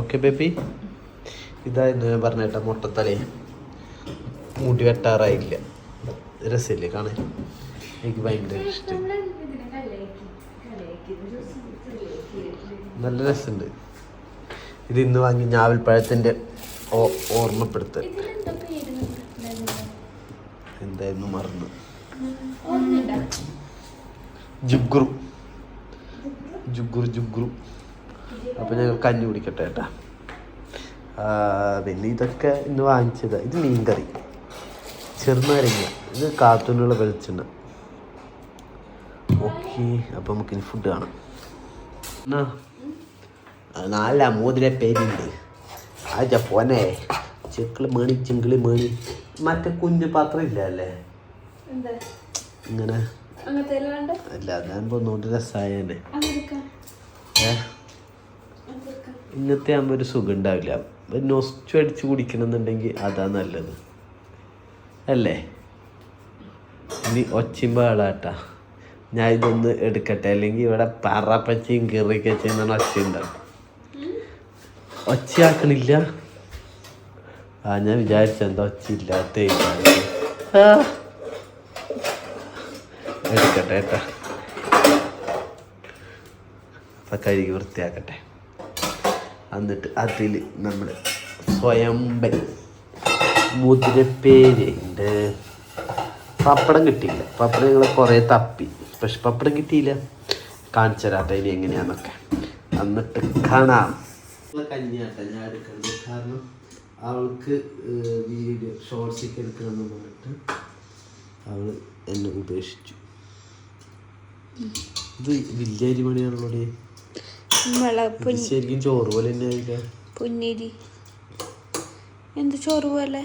Okay baby. ഇതായിരുന്നു ഞാൻ പറഞ്ഞേട്ടാ മുട്ടത്തലേ. മുടി വെട്ടാറായില്ല. രസമില്ലേ കാണാൻ? എനിക്ക് ഭയങ്കര ഇഷ്ടം. നല്ല രസമുണ്ട്. ഇത് ഇന്ന് വാങ്ങി ഞാവൽപ്പഴത്തിൻ്റെ ഓർമ്മപ്പെടുത്തൽ. എന്തായിരുന്നു മറന്നു. ജുഗ്രു. അപ്പം ഞങ്ങൾ കഞ്ഞി കുടിക്കട്ടെ ഏട്ടാ. പിന്നെ ഇതൊക്കെ ഇന്ന് വാങ്ങിച്ചതാ. ഇത് മീൻകറി, ചെറുനാരങ്ങ, ഇത് കാത്തൂനുള്ള വെളിച്ചെണ്ണ. ഓക്കെ, അപ്പം നമുക്കിനി ഫുഡ് കാണാം. നല്ല മോതിര പേരുണ്ട്. ആജ പോനെ ചിങ്കിളി മേണി. മറ്റേ കുഞ്ഞു പാത്രം ഇല്ല അല്ലേ ഇങ്ങനെ? അല്ല അതാകുമ്പോ ഒന്നുകൊണ്ട് രസായനെ. ഇങ്ങനത്തെ ആകുമ്പോൾ ഒരു സുഖം ഉണ്ടാവില്ല. നൊസ്റ്റു അടിച്ച് കുടിക്കണമെന്നുണ്ടെങ്കിൽ അതാ നല്ലത് അല്ലേ? ഇനി ഒച്ചിമ്പോൾ ആളാട്ടാ. ഞാൻ ഇതൊന്ന് എടുക്കട്ടെ, അല്ലെങ്കിൽ ഇവിടെ പറപ്പച്ചയും കീറിക്കച്ചയും ഒച്ചയുണ്ടാവും. ഒച്ചയാക്കണില്ല. ഞാൻ വിചാരിച്ചെന്താ ഒച്ചയില്ലാത്ത എടുക്കട്ടെ ഏട്ടാ. അപ്പം കഴുകി വൃത്തിയാക്കട്ടെ. എന്നിട്ട് അതിൽ നമ്മൾ സ്വയംബൻ മുതിരപ്പേരുണ്ട്. പപ്പടം കിട്ടിയില്ല. പപ്പടം ഞങ്ങൾ കുറേ തപ്പി, പക്ഷെ പപ്പടം കിട്ടിയില്ല. കാണിച്ചു തരാട്ടെ ഇനി എങ്ങനെയാന്നൊക്കെ. എന്നിട്ട് കാണാം. കഞ്ഞിയാട്ട ഞാൻ എടുക്കുന്നത്, കാരണം അവൾക്ക് വീഡിയോ ഷോർട്സിക്ക് എടുക്കണമെന്ന് പറഞ്ഞിട്ട് അവൾ എന്നെ ഉപേക്ഷിച്ചു. ഇത് വലിയ അരിമണിയാണല്ലോ, ശരിക്കും ചോറ് പോലെ തന്നെ പൊന്നേരി. എന്ത് ചോറ് പോലെ?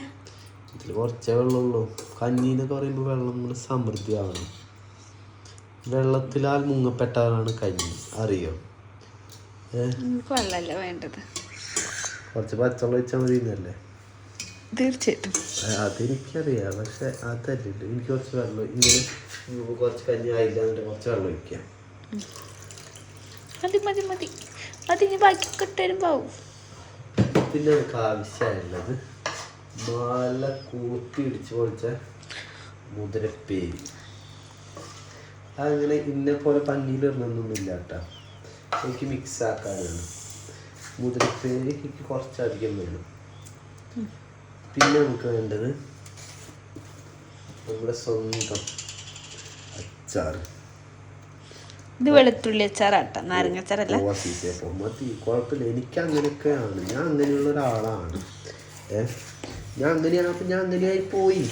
ഇതിൽ കുറച്ചേ വെള്ളമുള്ളൂ. കഞ്ഞി എന്നൊക്കെ പറയുമ്പോൾ വെള്ളം ഇങ്ങനെ സമൃദ്ധിയാവണം. വെള്ളത്തിലാൽ മുങ്ങപ്പെട്ടവരാണ് കഞ്ഞി, അറിയോ? വെള്ളമല്ല വേണ്ടത്, കുറച്ച് പച്ചവെള്ളം ഒഴിച്ചാൽ മതി എന്നല്ലേ? തീർച്ചയായിട്ടും അതെനിക്കറിയാം. പക്ഷെ അതല്ലല്ലോ, എനിക്ക് കുറച്ച് വെള്ളം ഇങ്ങനെ കുറച്ച് കഞ്ഞി ആയില്ല, കുറച്ച് വെള്ളം ഒഴിക്കാം. മതി മതി മതി മതി, ഇനി ബാക്കിയൊക്കെ ഇട്ടും. പിന്നെ നമുക്ക് ആവശ്യമുള്ളത് നല്ല കൂട്ടി ഇടിച്ച് പൊളിച്ച മുതിരപ്പേരി. അങ്ങനെ ഇന്നെ പോലെ പഞ്ഞിയിലിടണമെന്നൊന്നുമില്ല കേട്ടോ, എനിക്ക് മിക്സ് ആക്കാനാണ്. മുതിരപ്പേരി എനിക്ക് കുറച്ചധികം വേണം. പിന്നെ നമുക്ക് വേണ്ടത് നമ്മുടെ സ്വന്തം അച്ചാർ. ഇത് വെളുത്തുള്ളി അച്ചാറാട്ടോ, നാരങ്ങ അച്ചാറല്ല. മതി, കുഴപ്പമില്ല. എനിക്ക് അങ്ങനെയൊക്കെയാണ്, ഞാൻ അങ്ങനെയുള്ള ഒരാളാണ്. ഞാൻ അങ്ങനെയാണ്, അപ്പം ഞാൻ അങ്ങനെയായി പോയി.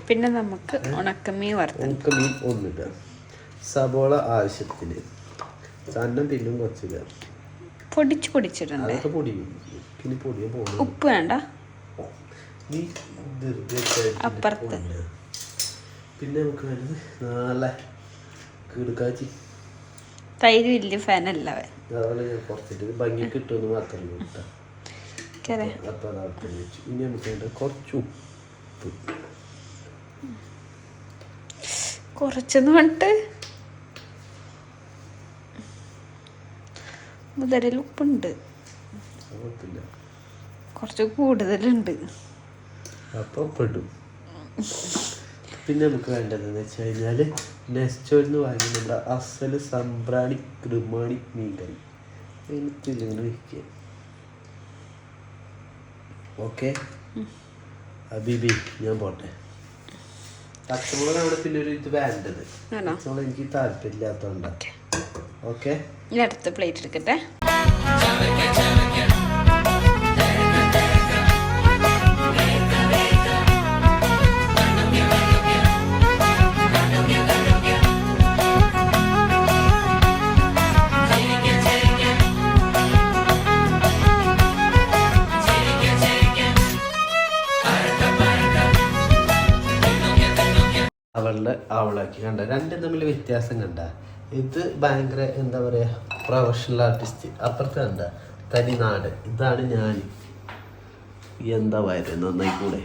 പിന്നെ നമുക്ക് ഉണക്കമീൻ ഉണക്കമീൻ ഒന്നിട്ട്, സബോള ആവശ്യത്തിന്, സന്നം പിന്നും കുറച്ചില്ല, പൊടിച്ചിട്ടുണ്ട്. അതൊക്കെ പൊടി പിന്നെ പൊടിയെ പോകും. ഉപ്പ് വേണ്ട, നീ അപ്പുറത്ത്. പിന്നെ നമുക്ക് വേണ്ടത് നല്ല കിടുക്കാച്ചി. തൈര് വലിയ ഫാനല്ല. അതുപോലെ ഞാൻ കുറച്ചിട്ട് ഭംഗി കിട്ടുമെന്ന് മാത്രമേ കേട്ടോ. അപ്പം അതാക്കി വെച്ചു. ഇനി നമുക്ക് വേണ്ട കുറച്ച് ഉപ്പ്, കുറച്ചെന്ന് പറഞ്ഞിട്ട് മുതലിൽ ഉപ്പുണ്ട്, കുഴപ്പമില്ല, കുറച്ച് കൂടുതലുണ്ട്. അപ്പം പെടും. പിന്നെ നമുക്ക് വേണ്ടതെന്ന് വെച്ച് കഴിഞ്ഞാൽ നെസ്റ്റോയിൽ നിന്ന് വാങ്ങി നമ്മുടെ അസൽ സംബ്രാണി കൃമാണി മീൻ കറി എനിക്കിങ്ങനെ വയ്ക്കുക. ഓക്കെ ബിബി, ഞാൻ പോട്ടെ. പച്ചമുളകാണ് പിന്നെ ഒരു ഇത് വേണ്ടത്. പച്ചമുളക് എനിക്ക് താല്പര്യമില്ലാത്തതുകൊണ്ട്. ഓക്കെ, ഇനി അടുത്ത പ്ലേറ്റ് എടുക്കട്ടെ. അവളുടെ അവളാക്കി കണ്ട, രണ്ടും തമ്മിൽ വ്യത്യാസം കണ്ട. ഇത് ഭയങ്കര എന്താ പറയാ, പ്രൊഫഷണൽ ആർട്ടിസ്റ്റ്. അപ്പുറത്ത് കണ്ട തനിനാട്. ഇതാണ് ഞാൻ. എന്താ വയറ് നന്നായി കൂടെ.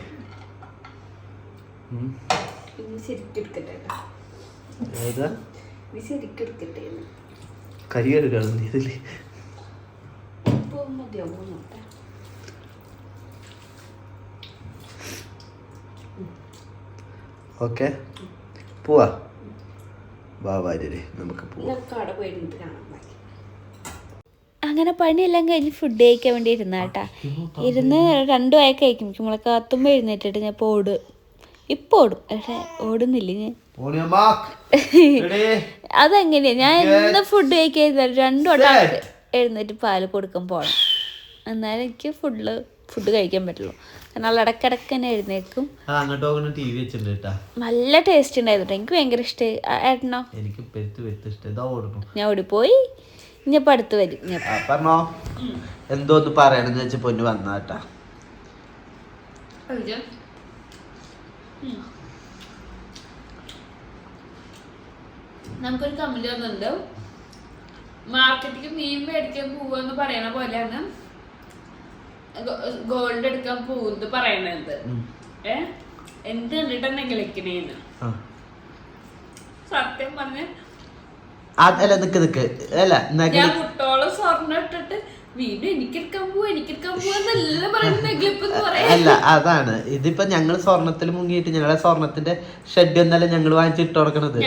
ഏതാ കരി കഴുകണം നീ ഇതില്. ഓക്കെ, പോവാ. വാ വാര്യരെ, നമുക്ക് പോവാം. അങ്ങനെ പണിയെല്ലാം കഴിഞ്ഞ് ഫുഡ് കഴിക്കാൻ വേണ്ടി ഇരുന്നാട്ടാ. ഇരുന്ന് 2 ആയി കഴിക്കും. നമ്മളെ കാത്തുമ്പോൾ എഴുന്നേറ്റിട്ട് ഞാൻ ഇപ്പോൾ ഇപ്പൊ ഓടും, പക്ഷെ ഓടുന്നില്ല ഞാൻ. അതെങ്ങനെയാ, ഞാൻ എന്ന് ഫുഡ് കഴിക്കാൻ 2 വട്ടം എഴുന്നേറ്റ് പാല് കൊടുക്കാൻ പോകണം, എന്നാലും എനിക്ക് ഫുഡ് കഴിക്കാൻ പറ്റുള്ളൂ. കാരണം ഇടക്കിടക്ക് തന്നെ എഴുന്നേക്കും. നല്ല ടേസ്റ്റ് ഉണ്ടായിരുന്നു, എനിക്ക് ഭയങ്കര ഇഷ്ടമായി. ഏട്ടനോ? ഞാൻ ഓടിപ്പോയി. ഇനിയിപ്പോ അടുത്ത് വരും. പറഞ്ഞോ, എന്തോന്ന് പറയണെന്ന് വെച്ച പൊന്നു വന്നാട്ടാ. നമുക്കൊരു കമന്റ് വന്നിട്ടുണ്ട്, മാർക്കറ്റിൽ മീൻ മേടിക്കാൻ പോവാന്ന് പറയണ പോലെയാണ് ഗോൾഡ് എടുക്കാൻ പോകുന്നത് പറയണത്. എന്ത് കണ്ടിട്ടാണ് കളിക്കണേന്ന്. സത്യം പറഞ്ഞ ഞാൻ കുട്ടോളം സ്വർണ്ണം ഇട്ടിട്ട് വീണ്ടും എനിക്കെടുക്കാൻ പോവാന്നെല്ലാം പറയുന്നത്. അല്ല, അതാണ് ഇതിപ്പോ ഞങ്ങള് സ്വർണത്തിൽ മുങ്ങിയിട്ട് ഞങ്ങളെ സ്വർണത്തിന്റെ ഷെഡ് ഒന്നല്ല ഞങ്ങള് വാങ്ങിച്ചിട്ട് കൊടുക്കണത്.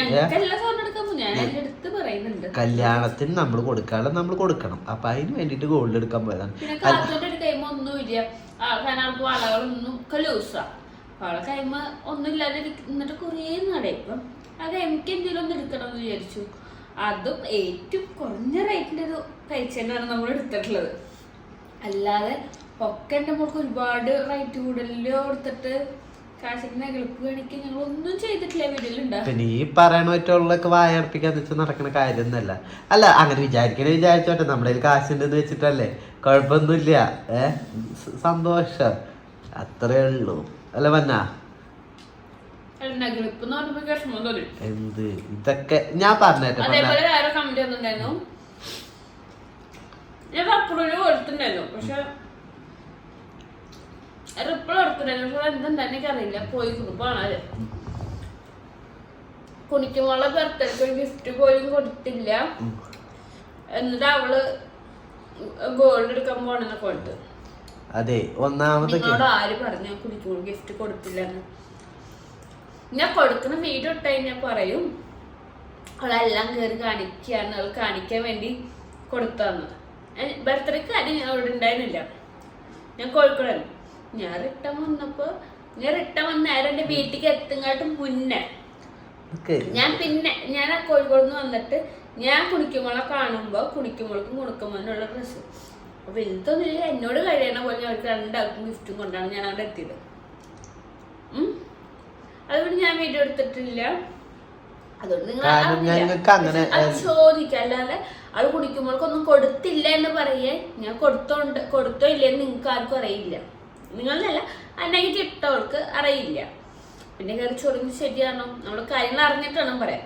കല്യാണത്തിന് നമ്മൾ കൊടുക്കാനുള്ള നമ്മൾ കൊടുക്കണം. അപ്പൊ അതിന് വേണ്ടിട്ട് ഗോൾഡ് എടുക്കാൻ പോയതാണ്. ഒന്നുമില്ല, കാരണം അവൾക്ക് വളകളൊന്നും ലൂസാ. അവളെ കൈമ ഒന്നും ഇല്ലാതെ എന്നിട്ട് കുറേ നടയിപ്പം അത് എനിക്ക് എന്തെങ്കിലും ഒന്ന് എടുക്കണം എന്ന് വിചാരിച്ചു. അതും ഏറ്റവും കുറഞ്ഞ റേറ്റിൻ്റെ ഒരു കഴിച്ചതിനാണ് നമ്മൾ എടുത്തിട്ടുള്ളത്. അല്ലാതെ ഒക്കെ എൻ്റെ മോൾക്ക് ഒരുപാട് റേറ്റ് കൂടുതലോ കൊടുത്തിട്ട് കാശിന് നെഗളിപ്പ് കാണിക്കാൻ ഞങ്ങൾ ഒന്നും ചെയ്തിട്ടില്ല. വീട്ടിലുണ്ടാവും. പിന്നെ ഈ പറയണ പറ്റുള്ളൊക്കെ വായടപ്പിക്കാന്ന് വെച്ചാൽ നടക്കുന്ന കാര്യമൊന്നുമല്ല. അല്ല അങ്ങനെ വിചാരിച്ചോട്ടെ, നമ്മുടെ കയ്യിൽ കാശുണ്ടെന്ന് വെച്ചിട്ടല്ലേ, കുഴപ്പമൊന്നുമില്ല. സന്തോഷം, അത്രേ ഉള്ളൂ. അല്ല വന്നാ എന്ത് ഇതൊക്കെ ഞാൻ പറഞ്ഞേട്ടെ. അതേപോലെ വേറെ കമന്റ് വന്നിട്ടുണ്ടായിരുന്നു, ഞാൻ അപ്രൂവൽ കൊടുത്തിട്ടുണ്ടായിരുന്നു, പക്ഷെ റിപ്ലൈ കൊടുത്തിട്ടുണ്ടായിരുന്നു. പക്ഷെ എന്തെന്താ എനിക്കറിയില്ല. പോയി കാണാതെ കുണിക്കുമ്പോളെ ബർത്ത്ഡേക്ക് ഒരു ഗിഫ്റ്റ് പോലും കൊടുത്തില്ല. എന്നിട്ട് അവള് ഗോൾഡ് എടുക്കാൻ പോണെന്നൊക്കെ കൊടുത്തു. അതെ, ഒന്നാമത് ആര് പറഞ്ഞു കുണിക്കുമ്പോൾ ഗിഫ്റ്റ് കൊടുത്തില്ലെന്ന്? ഞാൻ കൊടുക്കുന്ന വീഡിയോ ഇട്ട് കഴിഞ്ഞാൽ പറയും അവളെല്ലാം കയറി കാണിക്കുകയാണ്, അവൾ കാണിക്കാൻ വേണ്ടി കൊടുത്തന്ന്. ബർത്ത്ഡേക്ക് കാര്യം ഞാൻ അവിടെ ഉണ്ടായിരുന്നില്ല, ഞാൻ കോഴിക്കോടായിരുന്നു. ഞാൻ റിട്ടേൺ വന്ന നേരം എൻ്റെ വീട്ടിലേക്ക് എത്തുങ്ങാട്ടും മുന്നേ ഞാൻ ആ കോഴിക്കോട് നിന്ന് വന്നിട്ട് ഞാൻ കുണിക്കുമ്പോളെ കാണുമ്പോൾ കുണിക്കുമ്പോൾക്കും കുണുക്കുമ്പോനുള്ള ഡ്രസ്സ് വലുതൊന്നുമില്ല, എന്നോട് കഴിയണ പോലെ അവർക്ക് രണ്ടാൾക്കും ഗിഫ്റ്റും കൊണ്ടാണ് ഞാൻ അവിടെ എത്തിയത്. അതുകൊണ്ട് ഞാൻ വീഡിയോ എടുത്തിട്ടില്ല. അതുകൊണ്ട് നിങ്ങൾ ചോദിക്കാം. അല്ലാതെ അവള് കുടിക്കുമ്പോൾക്കൊന്നും കൊടുത്തില്ല എന്ന് പറയേ, ഞാൻ കൊടുത്തോ ഇല്ലെന്ന് നിങ്ങൾക്ക് ആർക്കും അറിയില്ല. നിങ്ങളല്ല അന്നെങ്കിൽ ഇട്ടവൾക്ക് അറിയില്ല. പിന്നെ കയറി ചൊറിഞ്ഞ് ശരിയാണോ, നമ്മൾ കാര്യങ്ങൾ അറിഞ്ഞിട്ട് വേണം പറയാം.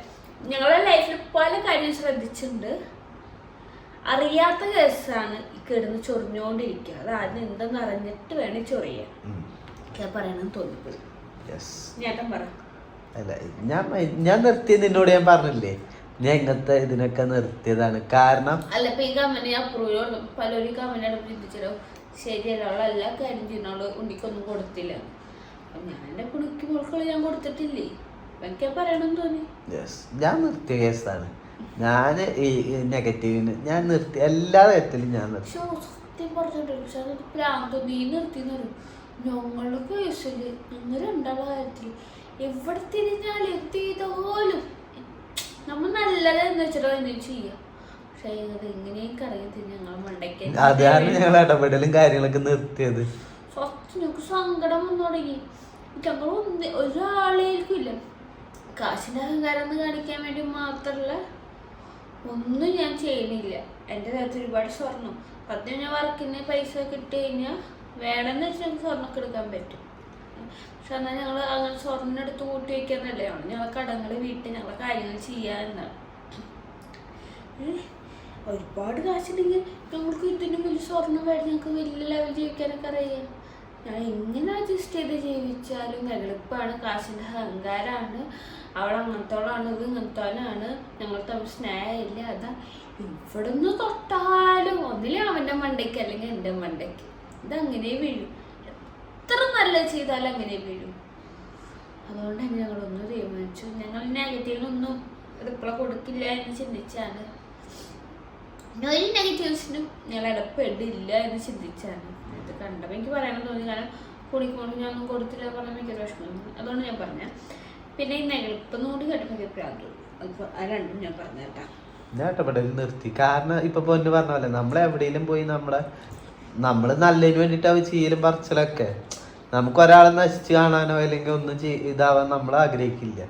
ഞങ്ങളുടെ ലൈഫിൽ പല കാര്യം ശ്രദ്ധിച്ചിട്ടുണ്ട്. അറിയാത്ത കേസാണ് ഈ കിടന്ന് ചൊറിഞ്ഞോണ്ടിരിക്കുക. അത് ആദ്യം എന്തെന്ന് അറിഞ്ഞിട്ട് വേണം ചൊറിയാൻ. പറയണമെന്ന് തോന്നിപ്പോയി. ഞാൻ നിർത്തിയത് നിന്നോട് ഞാൻ പറഞ്ഞില്ലേ, ഞാൻ ഇങ്ങനത്തെ ഇതിനൊക്കെ നിർത്തിയതാണ്. കാരണം അല്ല ഇപ്പൊ ഈ കമന്റ് അപ്രൂവ് പലരും കമന്റ് ചിന്തിച്ചല്ലോ, ശരിയല്ല അവൾ എല്ലാ കാര്യം ചെയ്യുന്നവള് ഉണ്ണിക്കൊന്നും കൊടുത്തില്ല. ഞാൻ എന്റെ കുണിക്ക് മോൾക്കുള്ള ഞാൻ കൊടുത്തിട്ടില്ലേ, എനിക്ക് പറയണമെന്ന് തോന്നി. ഞാൻ നിർത്തിയ കേസാണ്. ഞാൻ ഈ നെഗറ്റീവിന് ഞാൻ നിർത്തി, എല്ലാ തരത്തിലും ഞാൻ നിർത്തി. സത്യം പറഞ്ഞിട്ട് പ്രാന്ത് നീ നിർത്തിന്ന് പറയും. ഞങ്ങളുടെ കേസില് ഞങ്ങൾ രണ്ടാളുടെ കാര്യത്തിൽ എവിടെ തിരിഞ്ഞാൽ എന്ത് ചെയ്താലും നമ്മൾ നല്ലതെന്ന് വെച്ചിട്ടോ എന്തെങ്കിലും ചെയ്യാം. പക്ഷെ അത് എങ്ങനെയൊക്കെ അറിയത്തില്ല, ഞങ്ങൾ മണ്ടയ്ക്ക് അതാണ് ഞങ്ങൾ ഇടപെടലും കാര്യങ്ങളൊക്കെ നിർത്തിയത്. സത്യം ഞങ്ങൾക്ക് സങ്കടം വന്നു തുടങ്ങി. ഞങ്ങൾ ഒരാളേക്കും ഇല്ല, കാശിന്റെ അഹങ്കാരം എന്ന് കാണിക്കാൻ വേണ്ടി മാത്രമല്ല ഒന്നും ഞാൻ ചെയ്യണില്ല. എൻ്റെ കാര്യത്തിൽ ഒരുപാട് സ്വർണ്ണം 10 വർക്കിന് പൈസ കിട്ടി കഴിഞ്ഞാൽ വേണമെന്ന് വെച്ചാൽ ഞങ്ങൾക്ക് സ്വർണ്ണമൊക്കെ എടുക്കാൻ പറ്റും. പക്ഷെ എന്നാൽ ഞങ്ങൾ അങ്ങനെ സ്വർണ്ണം എടുത്ത് കൂട്ടി വയ്ക്കാന്നല്ലേ, ഞങ്ങൾ കടങ്ങൾ വീട്ടിൽ ഞങ്ങളെ കാര്യങ്ങൾ ചെയ്യാന്നാണ്. ഒരുപാട് കാശുണ്ടെങ്കിൽ ഞങ്ങൾക്ക് ഇതിന് വലിയ സ്വർണ്ണം വേണം, ഞങ്ങൾക്ക് വലിയ ലെവൽ ജീവിക്കാനൊക്കെ അറിയാം. ഞാൻ എങ്ങനെ അഡ്ജസ്റ്റ് ചെയ്ത് ജീവിച്ചാലും എളുപ്പമാണ്. കാശിൻ്റെ അഹങ്കാരമാണ്, അവൾ അങ്ങനത്തോളാണ്, ഇത് ഇങ്ങനത്തോലാണ്, ഞങ്ങൾ തമ്മിൽ സ്നേഹമില്ല. അതാ ഇവിടെ നിന്ന് തൊട്ടാലും ഒന്നിലെ അവൻ്റെ മണ്ടയ്ക്ക് അല്ലെങ്കിൽ എൻ്റെ മണ്ടയ്ക്ക് ഇതങ്ങനെ വീഴും. എത്ര നല്ലത് ചെയ്താലും അങ്ങനെ വീഴും. അതുകൊണ്ട് തന്നെ ഞങ്ങളൊന്നും തീരുമാനിച്ചു, ഞങ്ങൾ നെഗറ്റീവിനൊന്നും റിപ്ലൈ കൊടുക്കില്ല എന്ന് ചിന്തിച്ചാണ്. ഒരു നെഗറ്റീവ്സിനും ഞങ്ങൾ ഇടപെടില്ല എന്ന് ചിന്തിച്ചാണ്. ഇത് കണ്ടപ്പോൾ എനിക്ക് പറയാനും തോന്നി. കാരണം കുടിക്കുമ്പോൾ ഞാനൊന്നും കൊടുത്തില്ല പറഞ്ഞാൽ എനിക്കൊരു വിഷമം. അതുകൊണ്ട് ഞാൻ പറഞ്ഞ. പിന്നെ ഈ നെഗറ്റീവ് കൂടി കേട്ടപ്പോൾ എനിക്ക് പ്രാന്ത്. അപ്പോൾ ആ രണ്ടും ഞാൻ പറഞ്ഞു കേട്ടാ. ഞാൻ ഇടപെടൽ നിർത്തി. കാരണം ഇപ്പൊ പൊന്നു പറഞ്ഞ പോലെ നമ്മളെവിടെയെങ്കിലും പോയി നമ്മള് നല്ലതിന് വേണ്ടിട്ട് അവ ചെയ്യലും പറിച്ചലൊക്കെ നമുക്ക് ഒരാളെ നശിച്ച് കാണാനോ അല്ലെങ്കിൽ ഒന്നും ഇതാവാൻ നമ്മൾ ആഗ്രഹിക്കില്ല.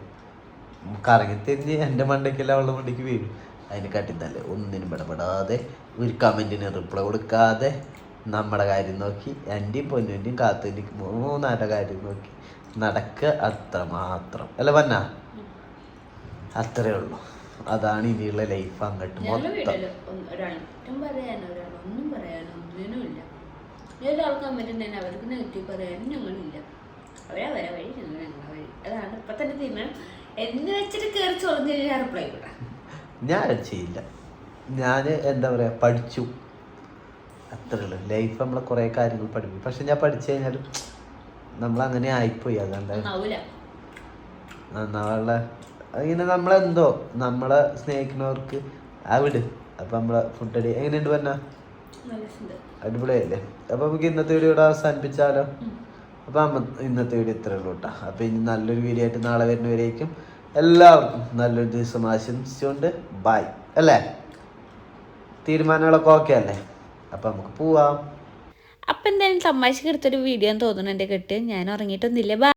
കറങ്ങി തിരിഞ്ഞ് എൻ്റെ മണ്ടയ്ക്കല്ല അവളുടെ മണ്ടയ്ക്ക് വീഴും. അതിനെക്കാട്ടി നല്ല ഒന്നിനും ഇടപെടാതെ ഒരു കമന്റിന് റിപ്ലൈ കൊടുക്കാതെ നമ്മുടെ കാര്യം നോക്കി എൻ്റെയും പൊന്നുവിൻ്റെയും കാത്തുവിൻ്റെയും 3 കാര്യം നോക്കി നടക്കുക, അത്ര മാത്രം. അല്ല പറഞ്ഞ അത്രേ ഉള്ളൂ. അതാണ് ഇനിയുള്ള ലൈഫ്. അങ്ങോട്ട് ഒന്നും പറയാനോ ഒന്നിനുമില്ല. ഒരാൾ കമന്റ് ഉണ്ടെങ്കിൽ അവർക്ക് നെഗറ്റീവ് പറയാനും ഞങ്ങളില്ല. അവരവരെ വഴി ഞങ്ങൾ ഞങ്ങളെ വഴി. അതാണ് ഇപ്പൊ തന്നെ തീരുമാനം. എന്ന് വെച്ചിട്ട് കയറി ചോദിച്ചു കഴിഞ്ഞാൽ റിപ്ലൈ കൂടാ ഞാൻ ചെയ്യില്ല. ഞാൻ എന്താ പറയാ, പഠിച്ചു, അത്രേ ഉള്ളൂ. ലൈഫ് നമ്മളെ കുറെ കാര്യങ്ങൾ പഠിക്കും. പക്ഷെ ഞാൻ പഠിച്ചു കഴിഞ്ഞാലും നമ്മളങ്ങനെ ആയിപ്പോയി. അതുകൊണ്ട് നന്നാവുള്ള ഇങ്ങനെ നമ്മളെന്തോ നമ്മളെ സ്നേഹിക്കുന്നവർക്ക് വിട്. അപ്പൊ നമ്മളെ ഫുഡ് അടി എങ്ങനെയുണ്ട് പറഞ്ഞ അടിപൊളിയല്ലേ? അപ്പൊ നമുക്ക് ഇന്നത്തെ വീഡിയോ ഇവിടെ അവസാനിപ്പിച്ചാലോ? അപ്പൊ ഇന്നത്തെ വീഡിയോ ഇത്രേ ഉള്ളൂ കേട്ടോ. അപ്പൊ ഇനി നല്ലൊരു വീഡിയോ ആയിട്ട് നാളെ വരുന്നവരേക്കും എല്ലാവർക്കും നല്ലൊരു ദിവസം ആശംസിച്ചുകൊണ്ട് ബൈ. അല്ലേ? തീരുമാനങ്ങളൊക്കെ ഓക്കെ അല്ലേ? അപ്പം നമുക്ക് പോവാം. അപ്പം എന്തായാലും തമാശക്ക് എടുത്തൊരു വീഡിയോ തോന്നുന്നു എൻ്റെ കെട്ട്. ഞാൻ ഉറങ്ങിയിട്ടൊന്നുമില്ല.